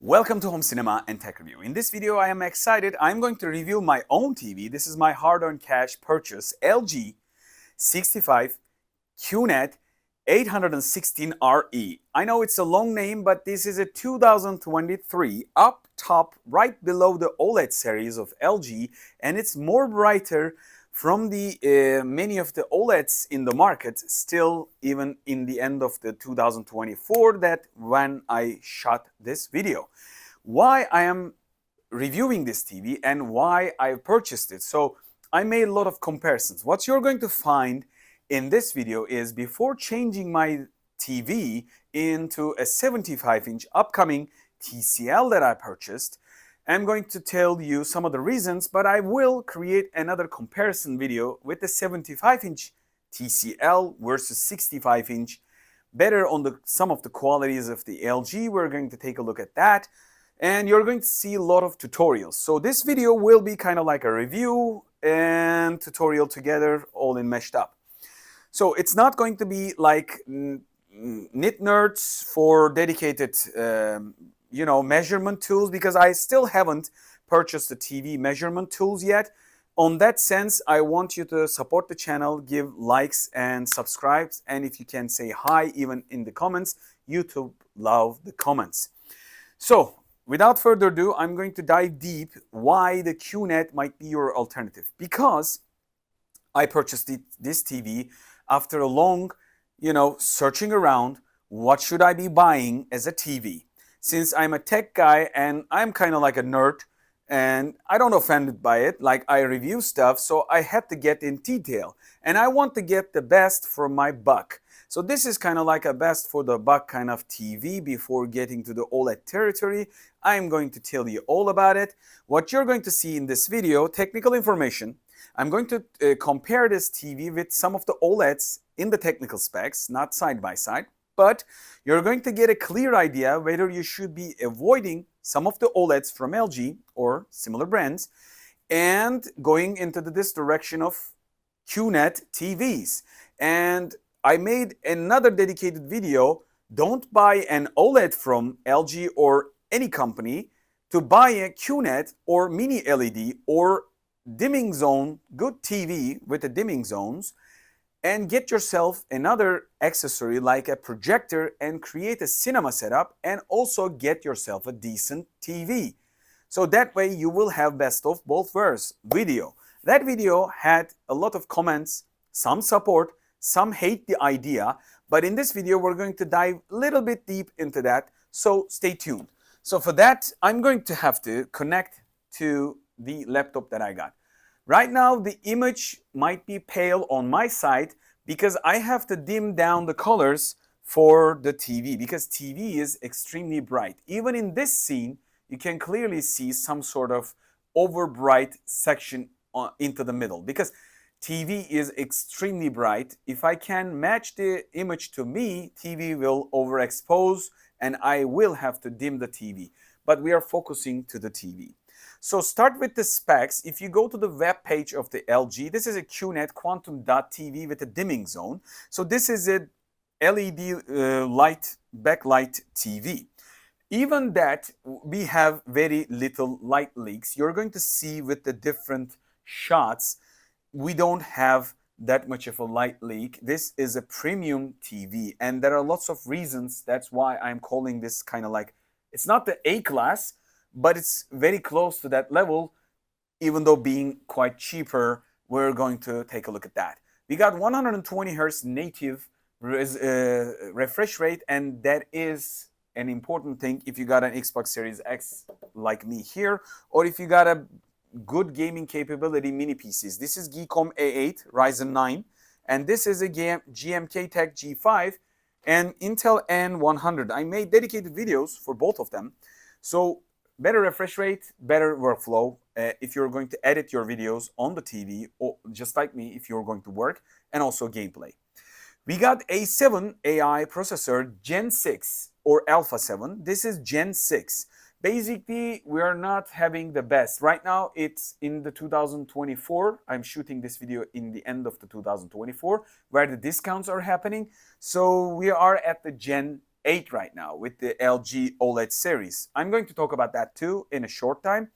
Welcome to Home Cinema and Tech Review. In this video, I am excited. I'm going to review my own TV. This is my hard-earned cash purchase, LG 65 Qned 816RE. I know it's a long name, but this is a 2023 up top right below the Oled series of LG, and it's more brighter from the many of the OLEDs in the market still even in the end of the 2024 that when I shot this video. Why I am reviewing this TV and why I purchased it. So I made a lot of comparisons. What you're going to find in this video is before changing my TV into a 75-inch upcoming TCL that I purchased, I'm going to tell you some of the reasons, but I will create another comparison video with the 75-inch TCL versus 65-inch, better on some of the qualities of the LG. We're going to take a look at that, and you're going to see a lot of tutorials. So this video will be kind of like a review and tutorial together, all in meshed up. So it's not going to be like knit nerds for dedicated measurement tools, because I still haven't purchased the TV measurement tools yet. On that sense, I want you to support the channel, give likes and subscribes, and if you can say hi even in the comments. YouTube love the comments. So without further ado, I'm going to dive deep why the QNED might be your alternative, because I purchased this TV after a long searching around. What should I be buying as a TV? Since I'm a tech guy and I'm kind of like a nerd and I don't offended by it, like I review stuff, so I had to get in detail and I want to get the best for my buck. So this is kind of like a best for the buck kind of TV. Before getting to the OLED territory, I'm going to tell you all about it. What you're going to see in this video, technical information. I'm going to compare this TV with some of the OLEDs in the technical specs, not side by side. But you're going to get a clear idea whether you should be avoiding some of the OLEDs from LG or similar brands and going into this direction of QNED TVs. And I made another dedicated video. Don't buy an OLED from LG or any company. To buy a QNED or mini LED or dimming zone, good TV with the dimming zones, and get yourself another accessory like a projector and create a cinema setup, and also get yourself a decent TV. So that way you will have best of both worlds video. That video had a lot of comments, some support, some hate the idea, but in this video we're going to dive a little bit deep into that, so stay tuned. So for that, I'm going to have to connect to the laptop that I got. Right now, the image might be pale on my side because I have to dim down the colors for the TV, because TV is extremely bright. Even in this scene, you can clearly see some sort of over bright section into the middle, because TV is extremely bright. If I can match the image to me, TV will overexpose and I will have to dim the TV. But we are focusing to the TV. So start with the specs. If you go to the web page of the LG, this is a QNED Quantum Dot TV with a dimming zone. So this is a LED light backlight TV. Even that, we have very little light leaks. You're going to see with the different shots, we don't have that much of a light leak. This is a premium TV, and there are lots of reasons. That's why I'm calling this kind of like, it's not the A class, but it's very close to that level, even though being quite cheaper. We're going to take a look at that. We got 120 Hz native refresh rate, and that is an important thing if you got an Xbox Series X like me here, or if you got a good gaming capability mini PCs. This is Geekom A8 Ryzen 9, and this is a GMK Tech G5 and Intel N100. I made dedicated videos for both of them. So better refresh rate, better workflow if you're going to edit your videos on the TV, or just like me if you're going to work, and also gameplay. We got A7 AI processor Gen 6 or Alpha 7. This is Gen 6. Basically, we are not having the best. Right now, it's in the 2024. I'm shooting this video in the end of the 2024, where the discounts are happening. So we are at the Gen 8 right now with the LG OLED series. I'm going to talk about that too in a short time.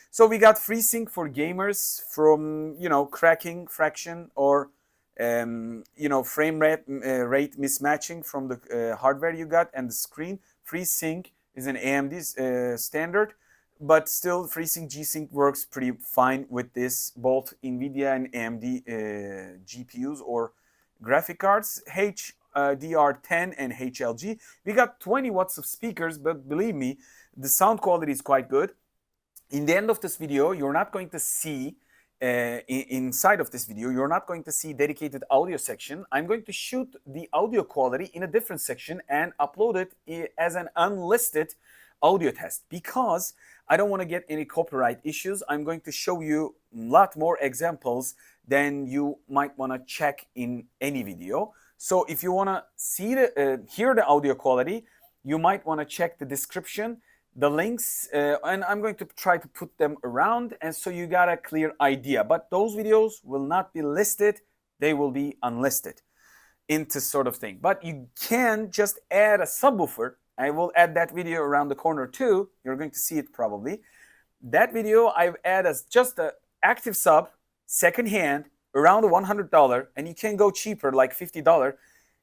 So we got FreeSync for gamers from, cracking fraction or, frame rate mismatching from the hardware you got and the screen. FreeSync is an AMD standard, but still FreeSync G-Sync works pretty fine with this, both NVIDIA and AMD GPUs or graphic cards. HDR10 and HLG. We got 20 watts of speakers, but believe me, the sound quality is quite good. In the end of this video, you're not going to see, inside of this video, you're not going to see dedicated audio section. I'm going to shoot the audio quality in a different section and upload it as an unlisted audio test because I don't want to get any copyright issues. I'm going to show you a lot more examples than you might want to check in any video. So if you want to see hear the audio quality, you might want to check the description, the links, and I'm going to try to put them around, and so you got a clear idea. But those videos will not be listed, they will be unlisted into sort of thing. But you can just add a subwoofer. I will add that video around the corner too. You're going to see it probably. That video I've added as just an active sub, secondhand, around $100, and you can go cheaper, like $50,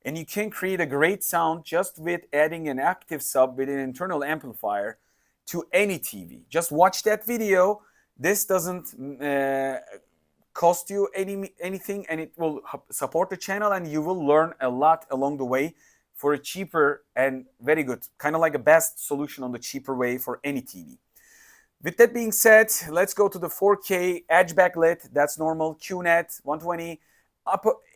and you can create a great sound just with adding an active sub with an internal amplifier to any TV. Just watch that video. This doesn't cost you anything, and it will support the channel, and you will learn a lot along the way for a cheaper and very good, kind of like a best solution on the cheaper way for any TV. With that being said, let's go to the 4K edge backlit. That's normal. QNED 120.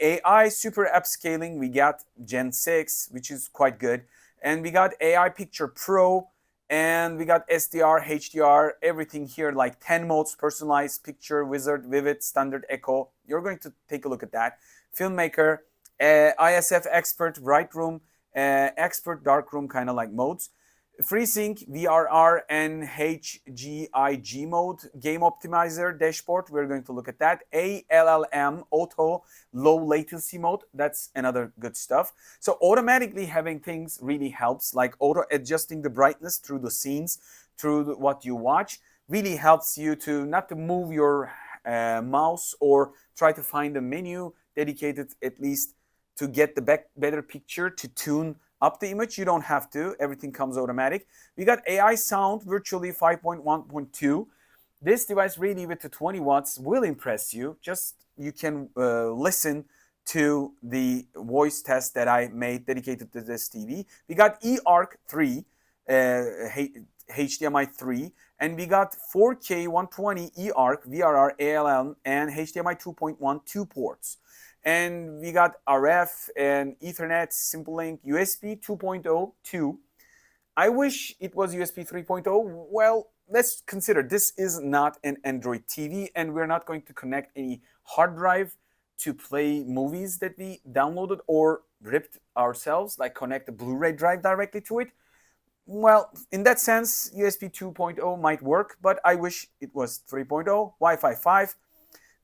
AI super upscaling. We got Gen 6, which is quite good. And we got AI Picture Pro. And we got SDR, HDR, everything here, like 10 modes, personalized, picture, wizard, vivid, standard, echo. You're going to take a look at that. Filmmaker, ISF expert, bright room, expert, dark room, kind of like modes. FreeSync, VRR, and HGIG mode, game optimizer, dashboard, we're going to look at that. ALLM, auto, low latency mode, that's another good stuff. So automatically having things really helps, like auto adjusting the brightness through the scenes, through what you watch, really helps you to not to move your mouse or try to find a menu dedicated at least to get the better picture, to tune up the image. You don't have to. Everything comes automatic. We got AI sound, virtually 5.1.2. This device really with the 20 watts will impress you. Just you can listen to the voice test that I made dedicated to this TV. We got eARC 3, HDMI 3, and we got 4K 120 eARC, VRR, ALM, and HDMI 2.1 2 ports. And we got RF and Ethernet, Simple Link, USB 2.0 2. I wish it was USB 3.0. Well, let's consider this is not an Android TV, and we're not going to connect any hard drive to play movies that we downloaded or ripped ourselves, like connect a Blu-ray drive directly to it. Well, in that sense, USB 2.0 might work, but I wish it was 3.0, Wi-Fi 5.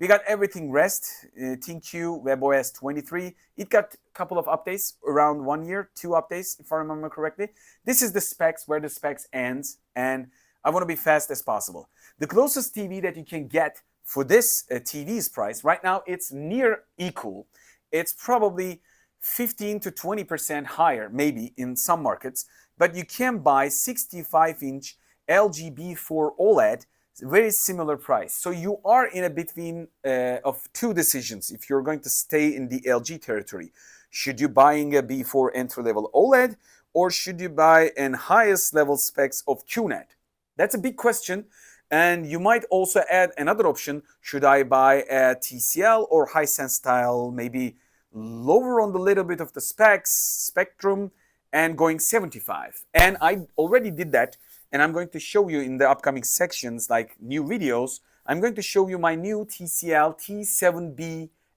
We got everything REST, ThinQ, WebOS 23. It got a couple of updates, around 1 year, 2 updates, if I remember correctly. This is the specs, where the specs ends, and I want to be fast as possible. The closest TV that you can get for this TV's price, right now it's near equal. It's probably 15 to 20% higher, maybe in some markets, but you can buy 65-inch LG B4 OLED, very similar price. So you are in a between of two decisions if you're going to stay in the LG territory. Should you buying a B4 entry-level OLED, or should you buy an highest level specs of QNED? That's a big question. And you might also add another option. Should I buy a TCL or Hisense style, maybe lower on the little bit of the specs, spectrum, and going 75? And I already did that. And I'm going to show you in the upcoming sections, like new videos, I'm going to show you my new TCL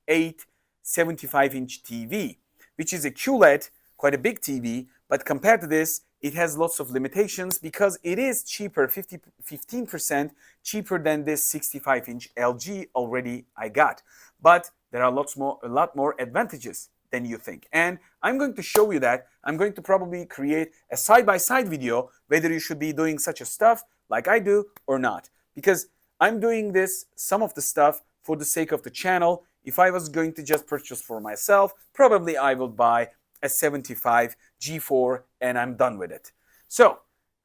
T7B8 75-inch TV, which is a QLED, quite a big TV, but compared to this, it has lots of limitations because it is cheaper, 15% cheaper than this 65-inch LG already I got. But there are a lot more advantages. than you think. And I'm going to show you that. I'm going to probably create a side-by-side video, whether you should be doing such a stuff like I do or not. Because I'm doing this, some of the stuff, for the sake of the channel. If I was going to just purchase for myself, probably I will buy a 75 G4 and I'm done with it. So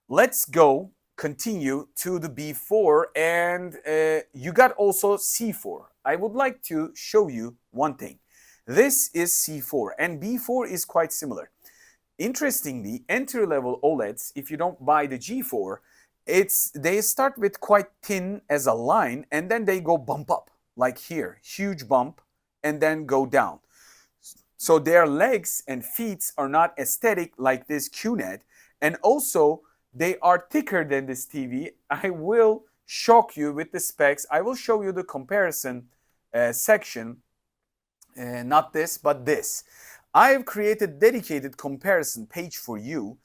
let's go continue to the B4, and you got also C4. I would like to show you one thing. This is C4 and B4 is quite similar. Interestingly, entry-level OLEDs, if you don't buy the G4, they start with quite thin as a line and then they go bump up, like here, huge bump, and then go down. So their legs and feet are not aesthetic like this QNED, and also they are thicker than this TV. I will shock you with the specs. I will show you the comparison section, not this, but this. I have created dedicated comparison page for you,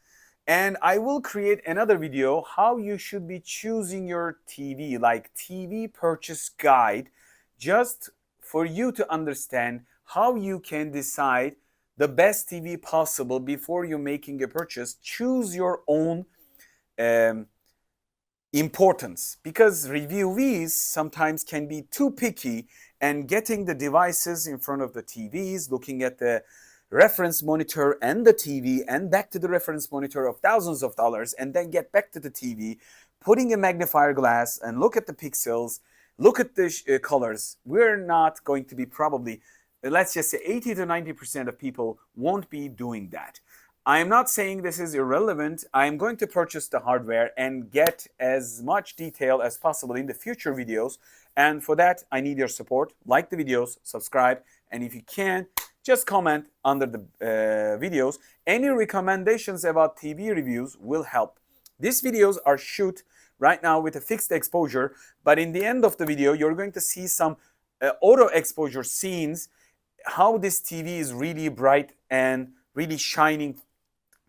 and I will create another video how you should be choosing your TV, like TV purchase guide, just for you to understand how you can decide the best TV possible before you're making a purchase. Choose your own importance, because reviewees sometimes can be too picky and getting the devices in front of the TVs, looking at the reference monitor and the TV and back to the reference monitor of thousands of dollars, and then get back to the TV, putting a magnifier glass and look at the pixels, look at the colors. We're not going to be probably, let's just say 80 to 90% of people won't be doing that. I am not saying this is irrelevant. I am going to purchase the hardware and get as much detail as possible in the future videos. And for that, I need your support. Like the videos, subscribe, and if you can, just comment under the videos. Any recommendations about TV reviews will help. These videos are shoot right now with a fixed exposure, but in the end of the video, you're going to see some auto exposure scenes, how this TV is really bright and really shining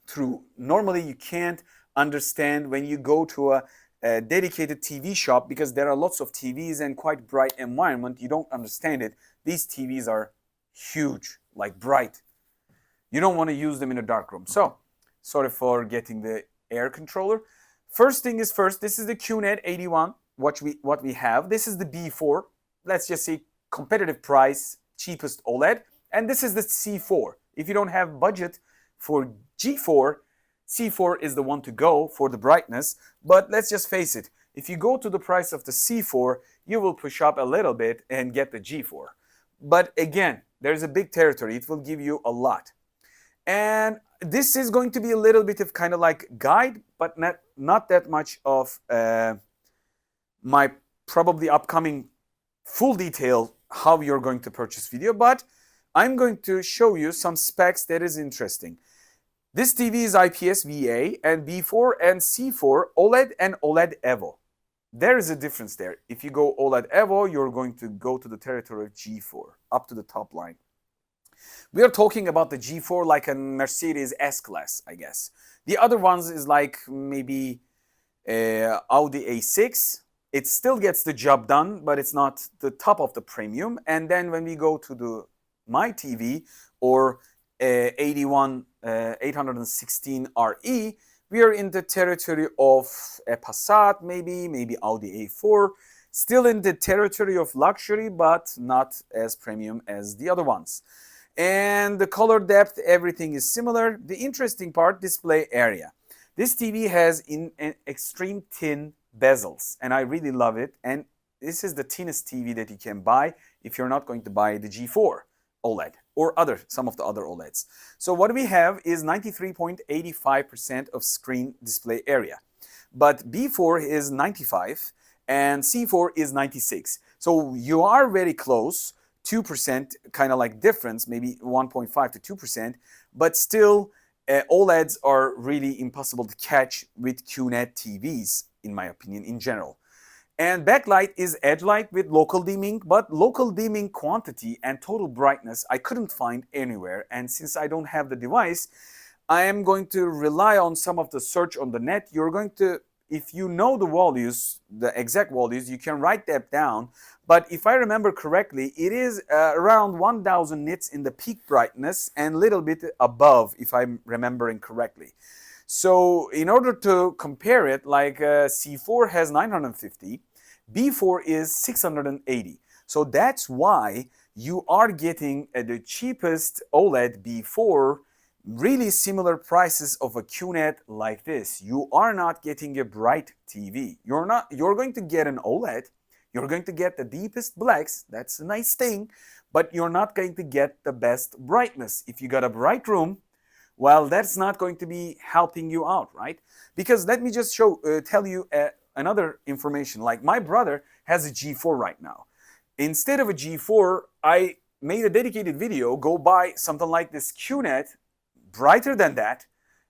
through. Normally, you can't understand when you go to a dedicated TV shop, because there are lots of TVs and quite bright environment. You don't understand it. These TVs are huge, like bright. You don't want to use them in a dark room. So, sorry for getting the air controller. First thing is first, this is the QNED81, what we have. This is the B4. Let's just say competitive price, cheapest OLED. And this is the C4. If you don't have budget for G4, C4 is the one to go for the brightness. But let's just face it, if you go to the price of the C4, you will push up a little bit and get the G4. But again, there's a big territory. It will give you a lot. And this is going to be a little bit of kind of like guide, but not that much of my probably upcoming full detail how you're going to purchase video. But I'm going to show you some specs that is interesting. This TV is IPS VA, and B4 and C4 OLED and OLED Evo. There is a difference there. If you go OLED Evo, you're going to go to the territory of G4, up to the top line. We are talking about the G4 like a Mercedes S-Class, I guess. The other ones is like maybe Audi A6. It still gets the job done, but it's not the top of the premium. And then when we go to the My TV or 816 RE, we are in the territory of a Passat, maybe Audi A4. Still in the territory of luxury, but not as premium as the other ones. And the color depth, everything is similar. The interesting part, display area. This TV has an extreme thin bezels, and I really love it. And this is the thinnest TV that you can buy if you're not going to buy the G4 OLED or some of the other OLEDs. So what we have is 93.85% of screen display area. But B4 is 95 and C4 is 96. So you are very close, 2% kind of like difference, maybe 1.5 to 2%, but still OLEDs are really impossible to catch with QNED TVs, in my opinion, in general. And backlight is edge light with local dimming, but local dimming quantity and total brightness I couldn't find anywhere. And since I don't have the device, I am going to rely on some of the search on the net. You're going to, if you know the values, the exact values, you can write that down. But if I remember correctly, it is around 1000 nits in the peak brightness and a little bit above, if I'm remembering correctly. So in order to compare it, like C4 has 950, B4 is 680. So that's why you are getting the cheapest OLED B4, really similar prices of a QNED like this. You are not getting a bright TV. You're going to get an OLED. You're going to get the deepest blacks. That's a nice thing, but you're not going to get the best brightness. If you got a bright room, well, that's not going to be helping you out, right? Because let me just tell you another information. Like my brother has a G4 right now. Instead of a G4, I made a dedicated video, go buy something like this QNED, brighter than that,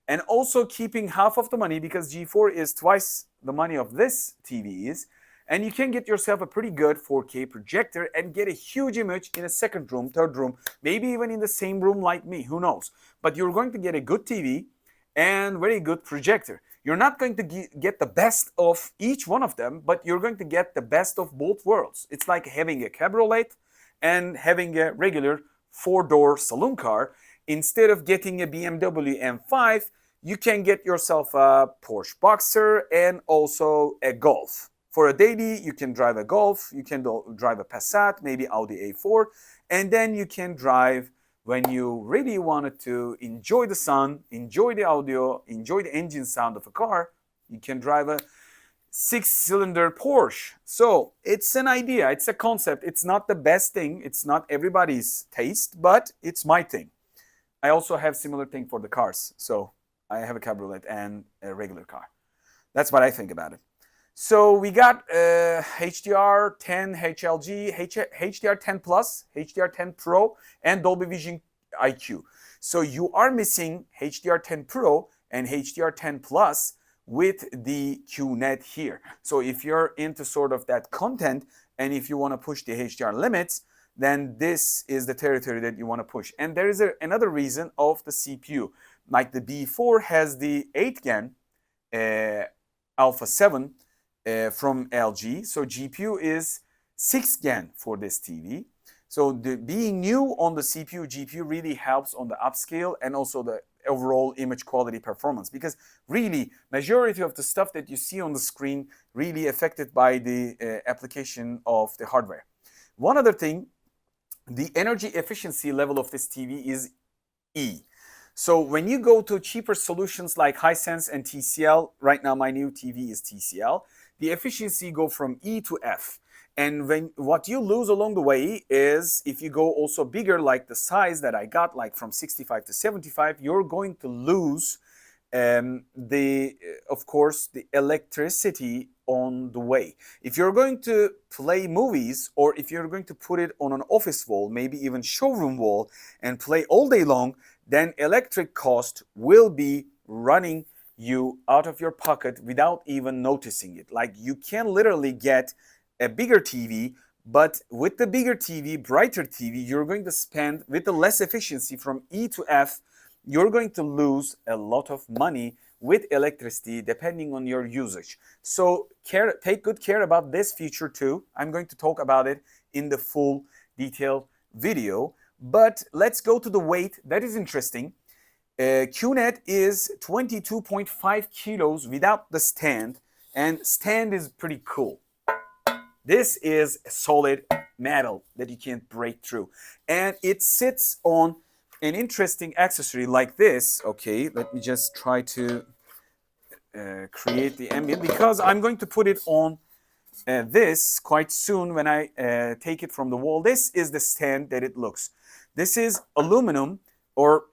and also keeping half of the money because G4 is twice the money of this TV is, and you can get yourself a pretty good 4K projector and get a huge image in a second room, third room, maybe even in the same room like me, who knows. But you're going to get a good TV and very good projector. You're not going to get the best of each one of them, but you're going to get the best of both worlds. It's like having a cabriolet and having a regular four-door saloon car. Instead of getting a BMW M5, you can get yourself a Porsche Boxer and also a Golf. For a daily, you can drive a Golf, you can drive a Passat, maybe Audi A4, and then you can drive when you really wanted to enjoy the sun, enjoy the audio, enjoy the engine sound of a car, you can drive a 6-cylinder Porsche. So it's an idea, it's a concept. It's not the best thing, it's not everybody's taste, but it's my thing. I also have similar thing for the cars. So I have a cabriolet and a regular car. That's what I think about it. So we got HDR10 HLG, HDR10 Plus, HDR10 Pro, and Dolby Vision IQ. So you are missing HDR10 Pro and HDR10 Plus with the QNED here. So if you're into sort of that content and if you want to push the HDR limits, then this is the territory that you want to push. And there is another reason of the CPU. Like the B4 has the 8 Gen Alpha 7 from LG. So GPU is 6 Gen for this TV. So being new on the CPU, GPU really helps on the upscale and also the overall image quality performance, because really majority of the stuff that you see on the screen really affected by the application of the hardware. One other thing, the energy efficiency level of this TV is E. So when you go to cheaper solutions like Hisense and TCL, right now my new TV is TCL, the efficiency go from E to F. And what you lose along the way is if you go also bigger, like the size that I got, like from 65 to 75, you're going to lose of course, the electricity on the way. If you're going to play movies, or if you're going to put it on an office wall, maybe even showroom wall, and play all day long, then electric cost will be running you out of your pocket without even noticing it. Like you can literally get a bigger TV, but with the bigger TV, brighter TV, you're going to spend, with the less efficiency from E to F, you're going to lose a lot of money with electricity depending on your usage. So take good care about this feature too. I'm going to talk about it in the full detailed video. But let's go to the weight. That is interesting. QNED is 22.5 kilos without the stand, and stand is pretty cool. This is a solid metal that you can't break through. And it sits on an interesting accessory like this. Okay, let me just try to create the ambient, because I'm going to put it on this quite soon when I take it from the wall. This is the stand that it looks. This is aluminum or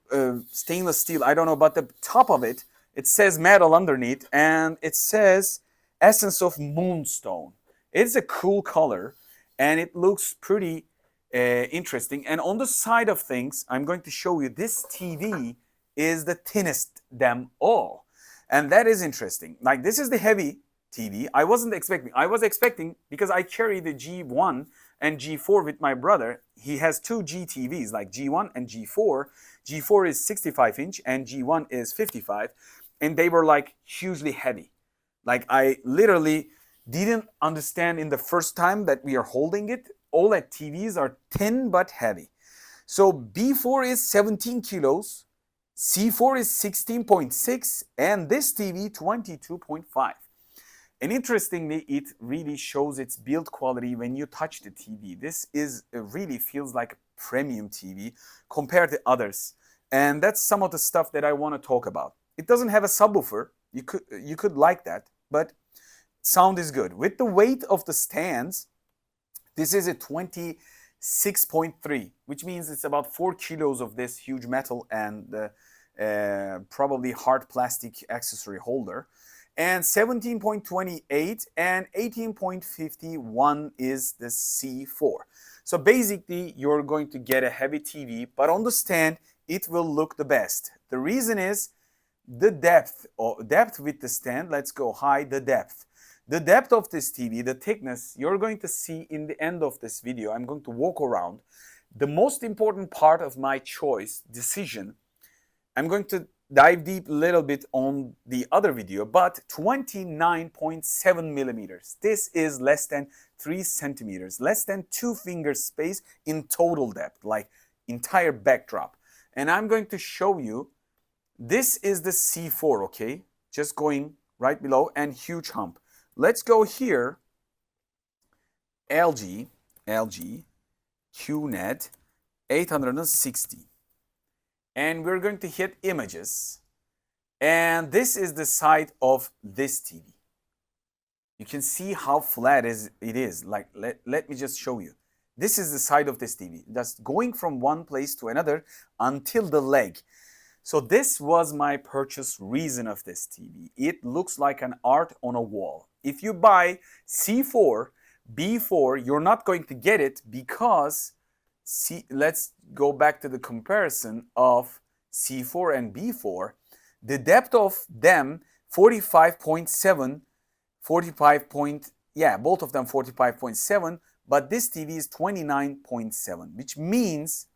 stainless steel, I don't know, but the top of it, it says metal underneath, and it says Essence of Moonstone. It's a cool color, and it looks pretty interesting. And on the side of things, I'm going to show you this TV is the thinnest them all. And that is interesting. Like, this is the heavy TV. I wasn't expecting. I was expecting, because I carry the G1 and G4 with my brother. He has two G TVs, like G1 and G4. G4 is 65 inch and G1 is 55. And they were like hugely heavy. Like I literally didn't understand in the first time that we are holding it. OLED TVs are thin but heavy. So B4 is 17 kilos, C4 is 16.6, and this TV 22.5. And interestingly, it really shows its build quality when you touch the TV. This is really feels like a premium TV compared to others. And that's some of the stuff that I want to talk about. It doesn't have a subwoofer. You could like that, but sound is good. With the weight of the stands, this is a 26.3, which means it's about 4 kilos of this huge metal and probably hard plastic accessory holder. And 17.28 and 18.51 is the C4. So basically, you're going to get a heavy TV, but on the stand, it will look the best. The reason is the depth with the stand. Let's go high, the depth. The depth of this TV, the thickness, you're going to see in the end of this video. I'm going to walk around. The most important part of my choice, decision, I'm going to dive deep a little bit on the other video, but 29.7 millimeters. This is less than 3 centimeters, less than 2 finger space in total depth, like entire backdrop. And I'm going to show you, this is the C4, okay? Just going right below, and huge hump. Let's go here, LG Qned 860. And we're going to hit images. And this is the side of this TV. You can see how flat it is. Like, let me just show you. This is the side of this TV. That's going from one place to another until the leg. So this was my purchase reason of this TV. It looks like an art on a wall. If you buy C4, B4, you're not going to get it because, let's go back to the comparison of C4 and B4. The depth of them, 45.7, 45 point, yeah, both of them 45.7, but this TV is 29.7, which means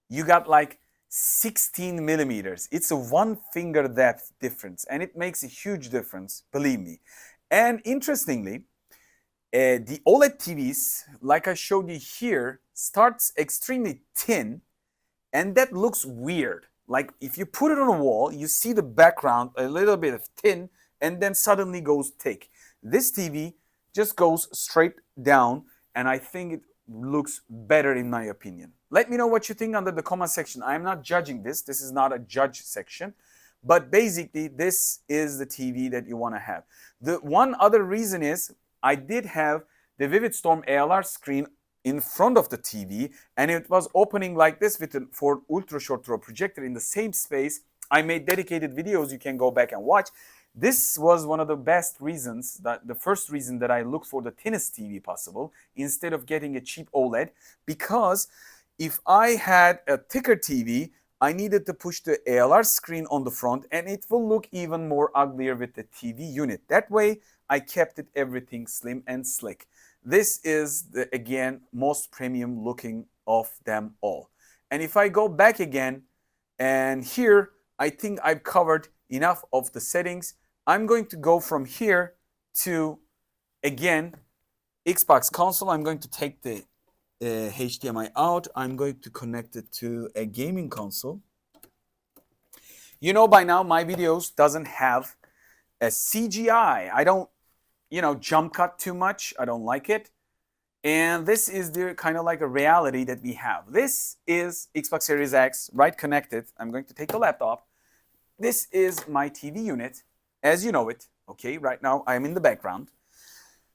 you got like 16 millimeters. It's a 1 finger depth difference, and it makes a huge difference, believe me. And interestingly, the OLED TVs, like I showed you here, starts extremely thin, and that looks weird. Like if you put it on a wall, you see the background a little bit of thin, and then suddenly goes thick. This TV just goes straight down, and I think it looks better in my opinion. Let me know what you think under the comment section. I'm not judging this. This is not a judge section. But basically, this is the TV that you want to have. The one other reason is I did have the Vivid Storm ALR screen in front of the TV, and it was opening like this with a for ultra short throw projector in the same space. I made dedicated videos you can go back and watch. This was one of the best reasons, that the first reason that I looked for the thinnest TV possible instead of getting a cheap OLED, because if I had a thicker TV, I needed to push the ALR screen on the front, and it will look even more uglier with the TV unit. That way, I kept it everything slim and slick. This is the, again, most premium looking of them all. And if I go back again, and here, I think I've covered enough of the settings. I'm going to go from here to, again, Xbox console. I'm going to take the HDMI out. I'm going to connect it to a gaming console. You know by now my videos doesn't have a CGI. I don't, jump cut too much. I don't like it. And this is the kind of like a reality that we have. This is Xbox Series X, right connected. I'm going to take the laptop. This is my TV unit, as you know it. Okay, right now I'm in the background.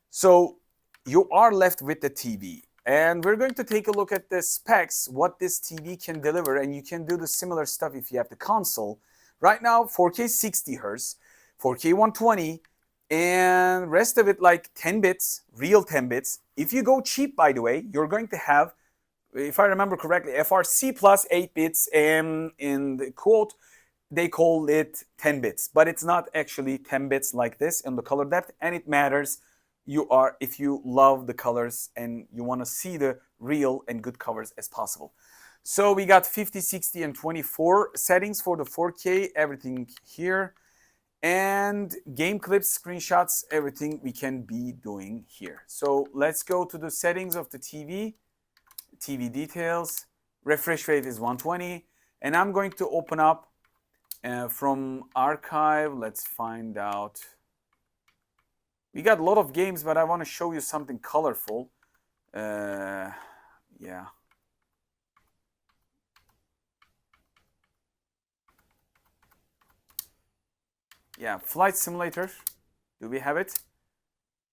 So you are left with the TV. And we're going to take a look at the specs, what this TV can deliver, and you can do the similar stuff if you have the console. Right now, 4K 60 Hz, 4K 120, and rest of it like 10 bits, real 10 bits. If you go cheap, by the way, you're going to have, if I remember correctly, FRC plus 8 bits, and in the quote, they call it 10 bits. But it's not actually 10 bits like this in the color depth, and it matters. If you love the colors and you want to see the real and good colors as possible. So we got 50, 60, and 24 settings for the 4K, everything here. and game clips, screenshots, everything we can be doing here. So let's go to the settings of the TV, TV details, refresh rate is 120, and I'm going to open up from archive. Let's find out. We got a lot of games, but I want to show you something colorful. Yeah. Yeah, Flight Simulator. Do we have it?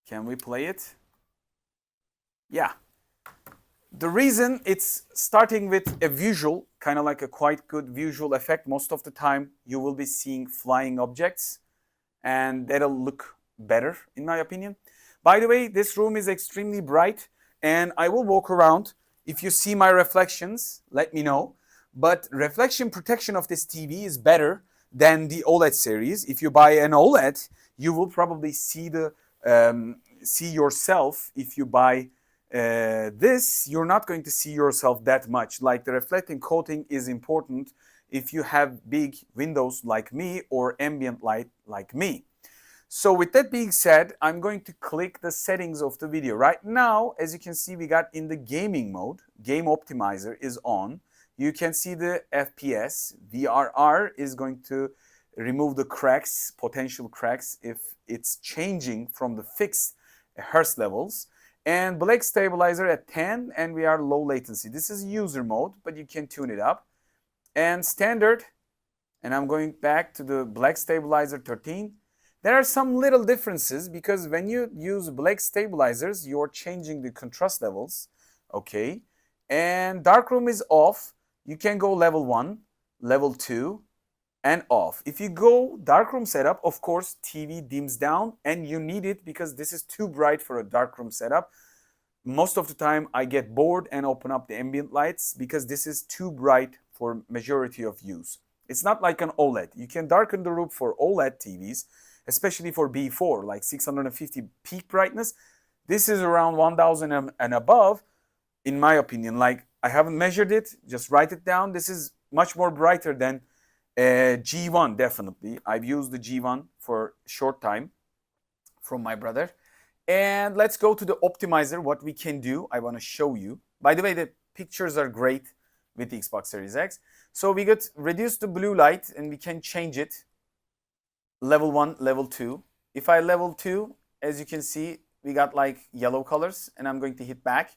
Can we play it? Yeah. The reason it's starting with a visual, kind of like a quite good visual effect. Most of the time, you will be seeing flying objects, and that'll look better, in my opinion. By the way, this room is extremely bright, and I will walk around. If you see my reflections, let me know. But reflection protection of this TV is better than the OLED series. If you buy an OLED, you will probably see see yourself. If you buy this, you're not going to see yourself that much. Like the reflecting coating is important if you have big windows like me or ambient light like me. So with that being said, I'm going to click the settings of the video. Right now, as you can see, we got in the gaming mode, game optimizer is on. You can see the FPS. VRR is going to remove the cracks, potential cracks, if it's changing from the fixed hertz levels. And black stabilizer at 10, and we are low latency. This is user mode, but you can tune it up. And standard, and I'm going back to the black stabilizer 13. There are some little differences because when you use black stabilizers, you're changing the contrast levels, okay? And darkroom is off. You can go level 1, level 2, and off. If you go darkroom setup, of course, TV dims down, and you need it because this is too bright for a darkroom setup. Most of the time, I get bored and open up the ambient lights because this is too bright for majority of use. It's not like an OLED. You can darken the room for OLED TVs, especially for B4, like 650 peak brightness. This is around 1000 and above, in my opinion. Like, I haven't measured it, just write it down. This is much more brighter than G1, definitely. I've used the G1 for a short time from my brother. And let's go to the optimizer, what we can do. I want to show you. By the way, the pictures are great with the Xbox Series X. So we could reduce the blue light and we can change it. Level 1, level 2. If I level 2, as you can see, we got like yellow colors, and I'm going to hit back.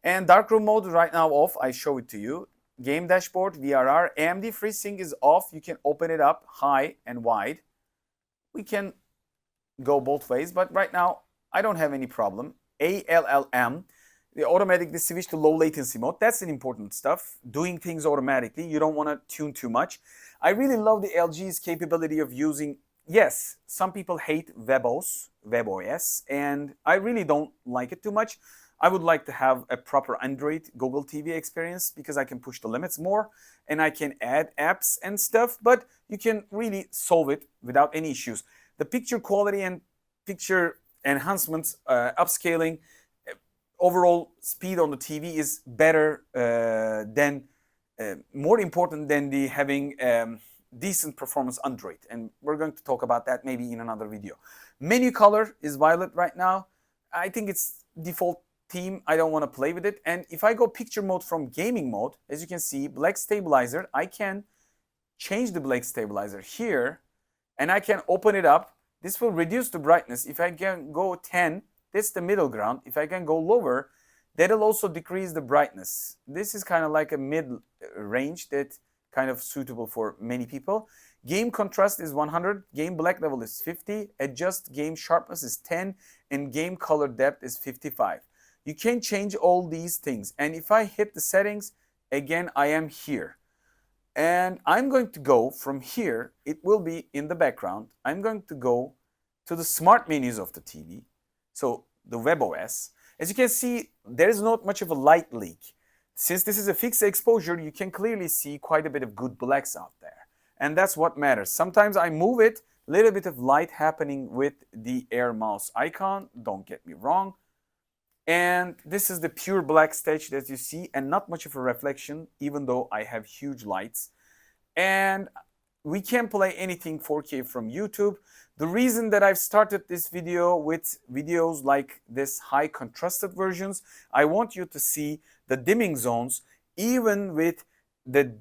And darkroom mode right now off. I show it to you. Game dashboard, VRR, AMD FreeSync is off. You can open it up high and wide. We can go both ways, but right now I don't have any problem. ALLM, the automatically switch to low latency mode. That's an important stuff. Doing things automatically. You don't want to tune too much. I really love the LG's capability of using, yes, some people hate WebOS, and I really don't like it too much. I would like to have a proper Android Google TV experience because I can push the limits more and I can add apps and stuff, but you can really solve it without any issues. The picture quality and picture enhancements, upscaling, overall speed on the TV is better more important than the having decent performance Android. And we're going to talk about that maybe in another video. Menu color is violet right now. I think it's default theme. I don't want to play with it. And if I go picture mode from gaming mode, as you can see, black stabilizer, I can change the black stabilizer here and I can open it up. This will reduce the brightness. If I can go 10, that's the middle ground. If I can go lower, that'll also decrease the brightness. This is kind of like a mid-range that kind of suitable for many people. Game contrast is 100, game black level is 50, adjust game sharpness is 10, and game color depth is 55. You can change all these things. And if I hit the settings, again, I am here. And I'm going to go from here, it will be in the background. I'm going to go to the smart menus of the TV. So the WebOS. As you can see, there is not much of a light leak. Since this is a fixed exposure, you can clearly see quite a bit of good blacks out there. And that's what matters. Sometimes I move it, a little bit of light happening with the air mouse icon, don't get me wrong. And this is the pure black stage that you see, and not much of a reflection, even though I have huge lights. And we can't play anything 4K from YouTube. The reason that I've started this video with videos like this high contrasted versions, I want you to see the dimming zones even with the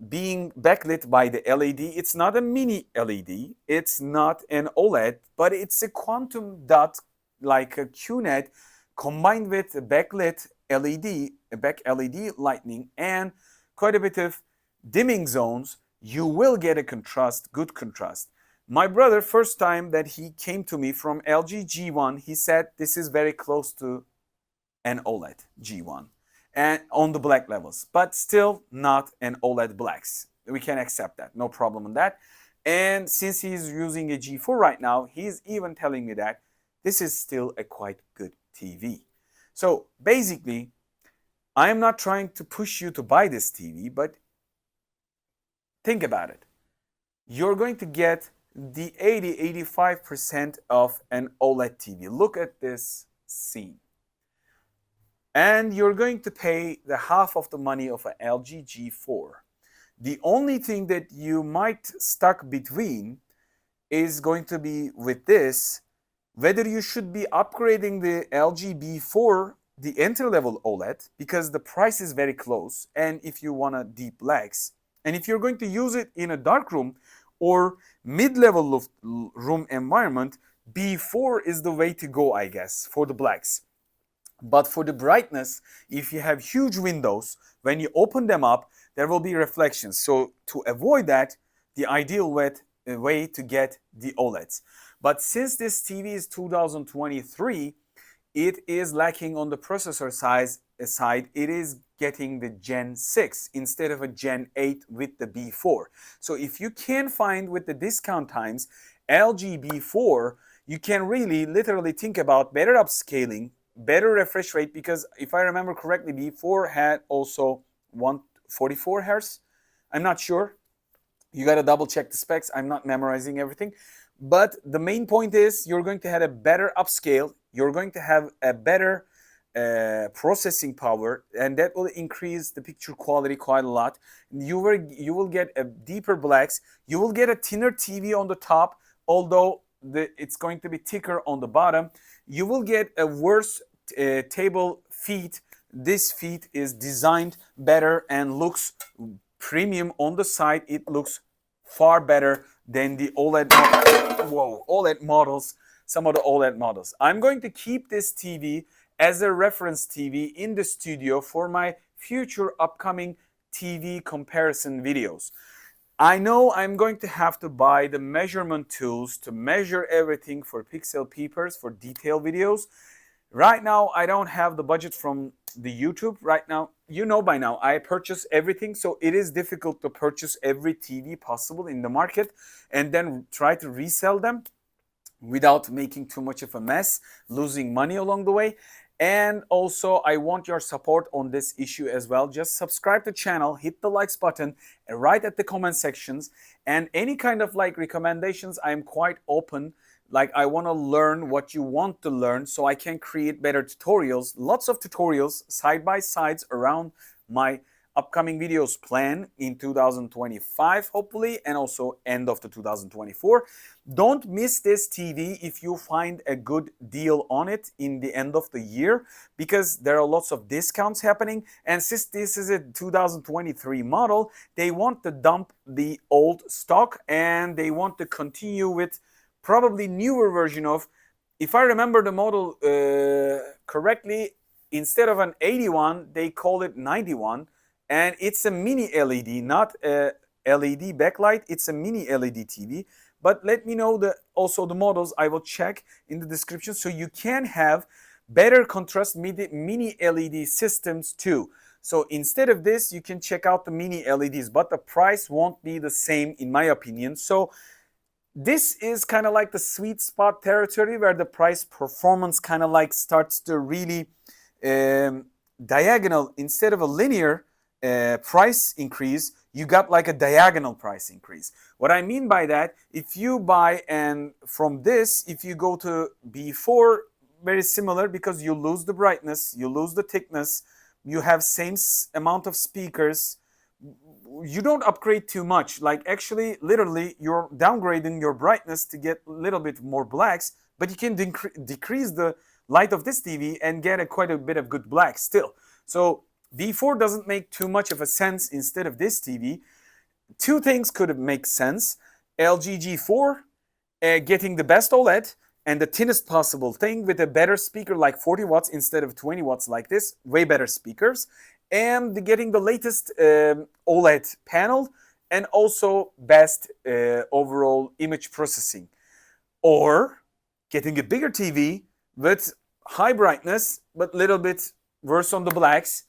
being backlit by the LED. It's not a mini LED, it's not an OLED, but it's a quantum dot like a QNED combined with a backlit LED, a back LED lighting, and quite a bit of dimming zones. You will get a contrast, good contrast. My brother, first time that he came to me from LG G1, he said this is very close to an OLED G1 and on the black levels, but still not an OLED blacks. We can accept that, no problem on that. And since he's using a G4 right now, he's even telling me that this is still a quite good TV. So basically, I am not trying to push you to buy this TV, but think about it. You're going to get the 80-85% of an OLED TV. Look at this scene. And you're going to pay the half of the money of an LG G4. The only thing that you might stuck between is going to be with this, whether you should be upgrading the LG B4, the entry-level OLED, because the price is very close, and if you want a deep blacks, and if you're going to use it in a dark room or mid-level of room environment, B4 is the way to go, I guess, for the blacks. But for the brightness, if you have huge windows, when you open them up, there will be reflections. So to avoid that, the ideal way to get the OLEDs. But since this TV is 2023, it is lacking on the processor side. It is getting the Gen 6 instead of a Gen 8 with the B4. So if you can find with the discount times LG B4, you can really literally think about better upscaling, better refresh rate, because if I remember correctly, B4 had also 144 Hz. I'm not sure. You got to double check the specs. I'm not memorizing everything. But the main point is you're going to have a better upscale. You're going to have a better processing power, and that will increase the picture quality quite a lot. You will get a deeper blacks. You will get a thinner TV on the top, although it's going to be thicker on the bottom. You will get a worse table feet. This feet is designed better and looks premium on the side. It looks far better than the OLED models, some of the OLED models. I'm going to keep this TV as a reference TV in the studio for my future upcoming TV comparison videos. I know I'm going to have to buy the measurement tools to measure everything for pixel peepers for detailed videos. Right now, I don't have the budget from the YouTube. Right now, you know by now, I purchase everything, so it is difficult to purchase every TV possible in the market and then try to resell them without making too much of a mess, losing money along the way. And also, I want your support on this issue as well. Just subscribe to the channel, hit the likes button, and write at the comment sections. And any kind of like recommendations, I am quite open. Like, I want to learn what you want to learn so I can create better tutorials, lots of tutorials, side-by-sides around my upcoming videos planned in 2025, hopefully, and also end of the 2024. Don't miss this TV if you find a good deal on it in the end of the year, because there are lots of discounts happening. And since this is a 2023 model, they want to dump the old stock and they want to continue with probably newer version of, if I remember the model correctly, instead of an 81, they call it 91, and it's a mini LED, not a LED backlight. It's a mini LED TV. But let me know also the models. I will check in the description so you can have better contrast mini LED systems too. So instead of this, you can check out the mini LEDs, but the price won't be the same in my opinion. So this is kind of like the sweet spot territory where the price performance kind of like starts to really diagonal. Instead of a linear price increase, you got like a diagonal price increase. What I mean by that, if you buy and from this, if you go to B4, very similar, because you lose the brightness, you lose the thickness, you have same amount of speakers, you don't upgrade too much. Like actually, literally, you're downgrading your brightness to get a little bit more blacks, but you can decrease the light of this TV and get quite a bit of good black still. So B4 doesn't make too much of a sense instead of this TV. Two things could make sense. LG G4 getting the best OLED and the thinnest possible thing with a better speaker like 40 watts instead of 20 watts like this, way better speakers, and getting the latest OLED panel and also best overall image processing. Or getting a bigger TV with high brightness but little bit worse on the blacks,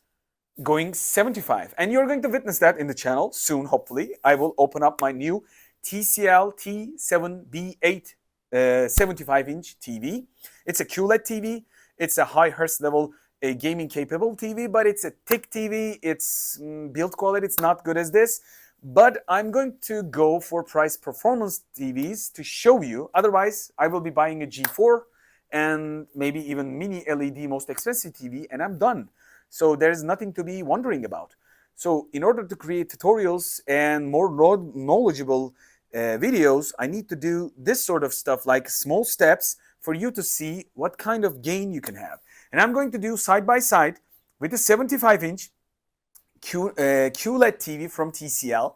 going 75. And you're going to witness that in the channel soon, hopefully. I will open up my new TCL T7B8 75-inch TV. It's a QLED TV. It's a high hertz level gaming capable TV, but it's a thick TV. Its build quality, it's not good as this. But I'm going to go for price performance TVs to show you. Otherwise, I will be buying a G4 and maybe even mini LED most expensive TV, and I'm done. So there's nothing to be wondering about. So in order to create tutorials and more knowledgeable videos, I need to do this sort of stuff, like small steps for you to see what kind of gain you can have. And I'm going to do side by side with the 75-inch QLED TV from TCL.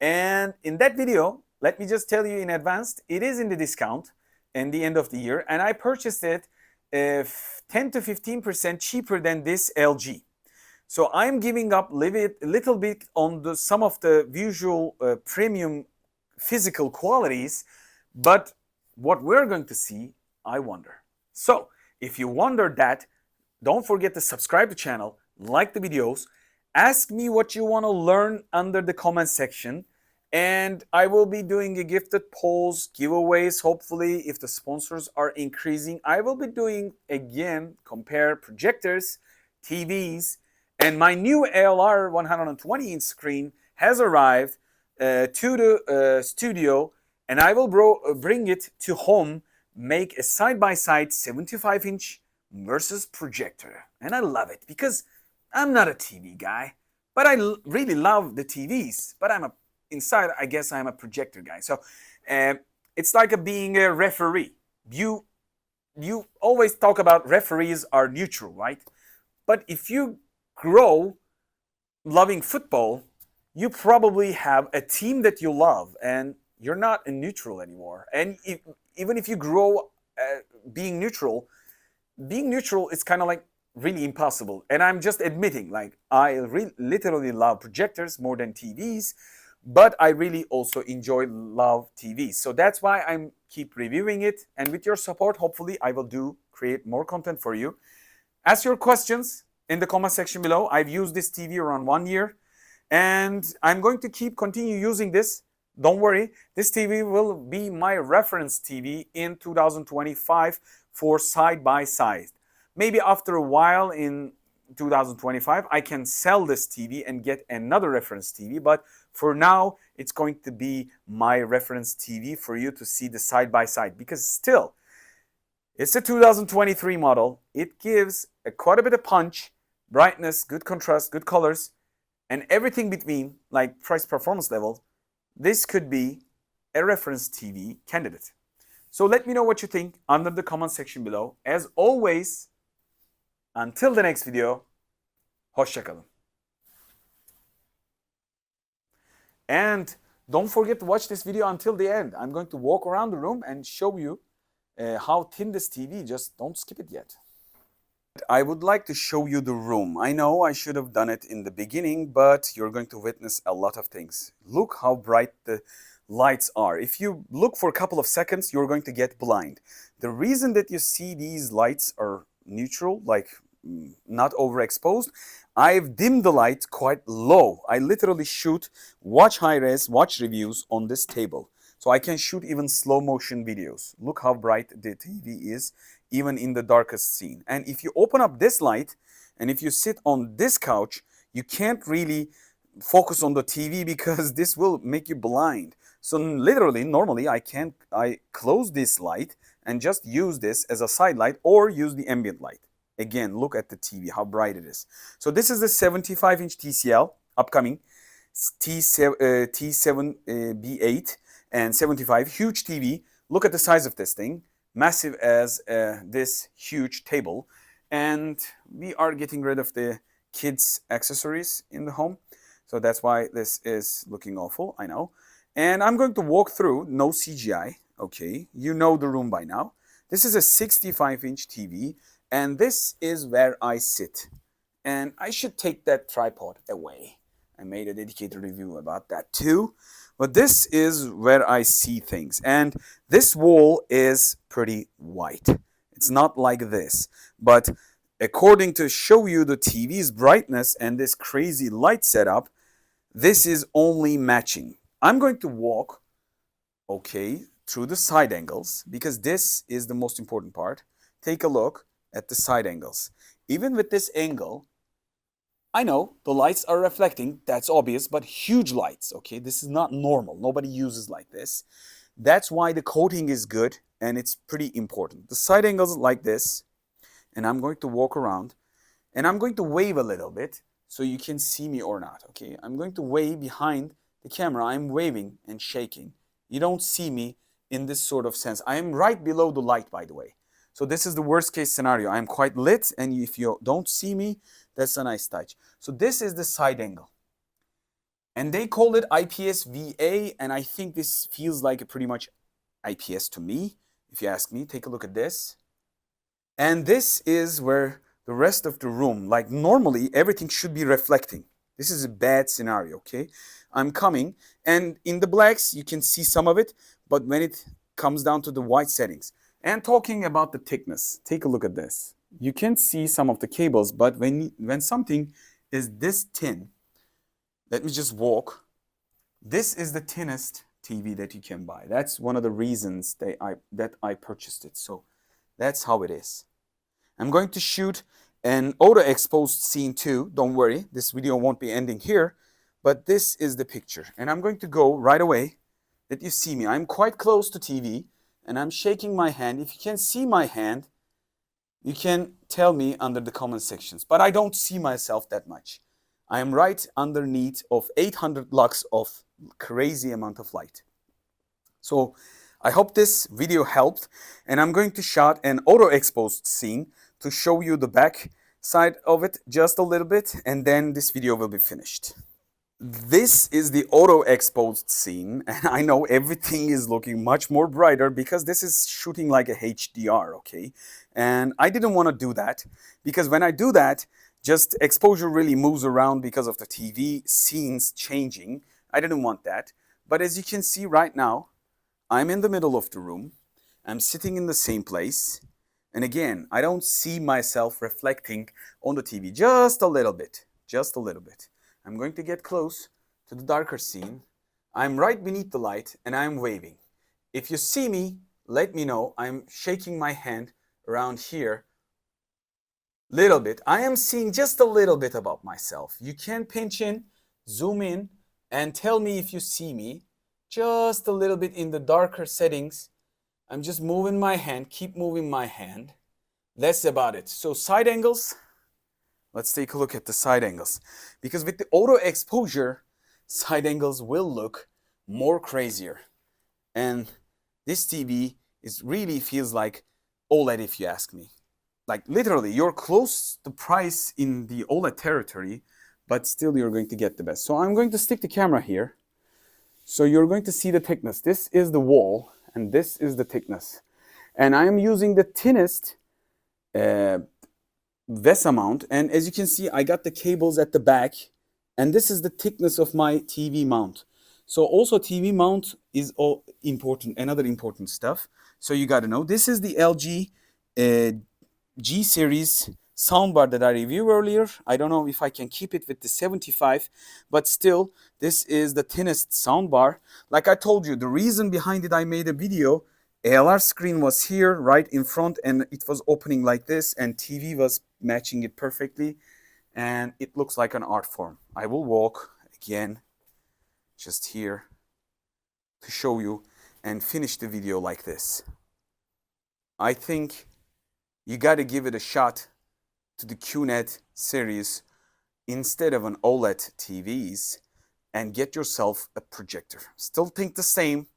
And in that video, let me just tell you in advance, it is in the discount in the end of the year, and I purchased it 10 to 15% cheaper than this LG. So I'm giving up a little bit on some of the visual premium physical qualities, but what we're going to see, I wonder. So if you wonder that, don't forget to subscribe to the channel, like the videos, ask me what you want to learn under the comment section, and I will be doing a gifted polls, giveaways, hopefully if the sponsors are increasing. I will be doing, again, compare projectors, TVs, and my new ALR 120-inch screen has arrived to the studio, and I will bring it to home, make a side-by-side 75-inch versus projector. And I love it because I'm not a TV guy, but I really love the TVs, but inside, I guess I'm a projector guy. So it's like being a referee. You always talk about referees are neutral, right? But if you grow loving football, you probably have a team that you love, and you're not a neutral anymore. And even if you grow being neutral is kind of like really impossible. And I'm just admitting, like, I literally love projectors more than TVs, but I really also love TVs. So that's why I'm keep reviewing it. And with your support, hopefully I will create more content for you. Ask your questions in the comment section below. I've used this TV around 1 year, and I'm going to continue using this. Don't worry, this TV will be my reference TV in 2025 for side-by-side. Maybe after a while in 2025, I can sell this TV and get another reference TV, but for now, it's going to be my reference TV for you to see the side-by-side, because still, it's a 2023 model. It gives quite a bit of punch, brightness, good contrast, good colors, and everything between, like price performance level. This could be a reference TV candidate. So let me know what you think under the comment section below. As always, until the next video, hoşça kalın. And don't forget to watch this video until the end. I'm going to walk around the room and show you how thin this TV, just don't skip it yet. I would like to show you the room. I know I should have done it in the beginning, but you're going to witness a lot of things. Look how bright the lights are. If you look for a couple of seconds, you're going to get blind. The reason that you see these lights are neutral, like not overexposed, I've dimmed the light quite low. I literally watch high-res, watch reviews on this table. So I can shoot even slow motion videos. Look how bright the TV is, even in the darkest scene. And if you open up this light, and if you sit on this couch, you can't really focus on the TV because this will make you blind. So literally, normally, I close this light and just use this as a side light or use the ambient light. Again, look at the TV, how bright it is. So this is the 75-inch TCL upcoming. T7B8 and 75, huge TV. Look at the size of this thing, massive as this huge table. And we are getting rid of the kids' accessories in the home. So that's why this is looking awful, I know. And I'm going to walk through, no CGI, okay? You know the room by now. This is a 65-inch TV, and this is where I sit. And I should take that tripod away. I made a dedicated review about that too. But this is where I see things. And this wall is pretty white. It's not like this. But according to show you the TV's brightness and this crazy light setup, this is only matching. I'm going to walk, okay, through the side angles because this is the most important part. Take a look at the side angles. Even with this angle, I know the lights are reflecting, that's obvious, but huge lights, okay? This is not normal. Nobody uses like this. That's why the coating is good and it's pretty important. The side angles like this, and I'm going to walk around and I'm going to wave a little bit so you can see me or not, okay? I'm going to wave behind the camera. I'm waving and shaking. You don't see me in this sort of sense. I am right below the light, by the way. So this is the worst case scenario. I am quite lit, and if you don't see me, that's a nice touch. So this is the side angle. And they call it IPS VA, and I think this feels like a pretty much IPS to me, if you ask me. Take a look at this. And this is where the rest of the room, like normally, everything should be reflecting. This is a bad scenario, okay? I'm coming, and in the blacks, you can see some of it, but when it comes down to the white settings, and talking about the thickness, take a look at this. You can see some of the cables, but when something is this thin, let me just walk. This is the thinnest TV that you can buy. That's one of the reasons that I purchased it. So that's how it is. I'm going to shoot an auto exposed scene too. Don't worry, this video won't be ending here, but this is the picture. And I'm going to go right away that you see me. I'm quite close to TV and I'm shaking my hand. If you can see my hand, you can tell me under the comment sections, but I don't see myself that much. I am right underneath of 800 lux of crazy amount of light. So I hope this video helped, and I'm going to shot an auto exposed scene to show you the back side of it just a little bit, and then this video will be finished. This is the auto exposed scene, and I know everything is looking much more brighter because this is shooting like a HDR, okay? And I didn't want to do that because when I do that, just exposure really moves around because of the TV scenes changing. I didn't want that. But as you can see right now, I'm in the middle of the room. I'm sitting in the same place. And again, I don't see myself reflecting on the TV just a little bit, just a little bit. I'm going to get close to the darker scene. I'm right beneath the light and I'm waving. If you see me, let me know. I'm shaking my hand around here. Little bit. I am seeing just a little bit about myself. You can pinch in, zoom in, and tell me if you see me. Just a little bit in the darker settings. I'm just moving my hand, keep moving my hand. That's about it. So side angles. Let's take a look at the side angles. Because with the auto exposure, side angles will look more crazier. And this TV really feels like OLED if you ask me. Like literally, you're close to price in the OLED territory, but still you're going to get the best. So I'm going to stick the camera here. So you're going to see the thickness. This is the wall, and this is the thickness. And I am using the thinnest VESA mount, and as you can see, I got the cables at the back, and this is the thickness of my TV mount. So also TV mount is all important, another important stuff. So you got to know, this is the LG G series soundbar that I reviewed earlier. I don't know if I can keep it with the 75, but still, this is the thinnest soundbar. Like I told you, the reason behind it, I made a video. ALR screen was here right in front and it was opening like this, and TV was matching it perfectly, and it looks like an art form. I will walk again just here to show you and finish the video like this. I think you got to give it a shot to the QNED series instead of an OLED TVs. and get yourself a projector. Still think the same?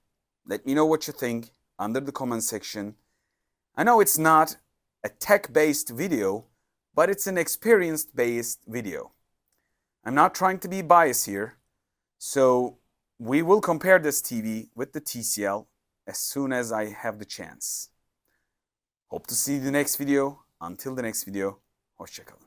Let me know what you think under the comment section. I know it's not a tech-based video, but it's an experience-based video. I'm not trying to be biased here, so we will compare this TV with the TCL as soon as I have the chance. Hope to see you in the next video. Until the next video, hoşça kalın.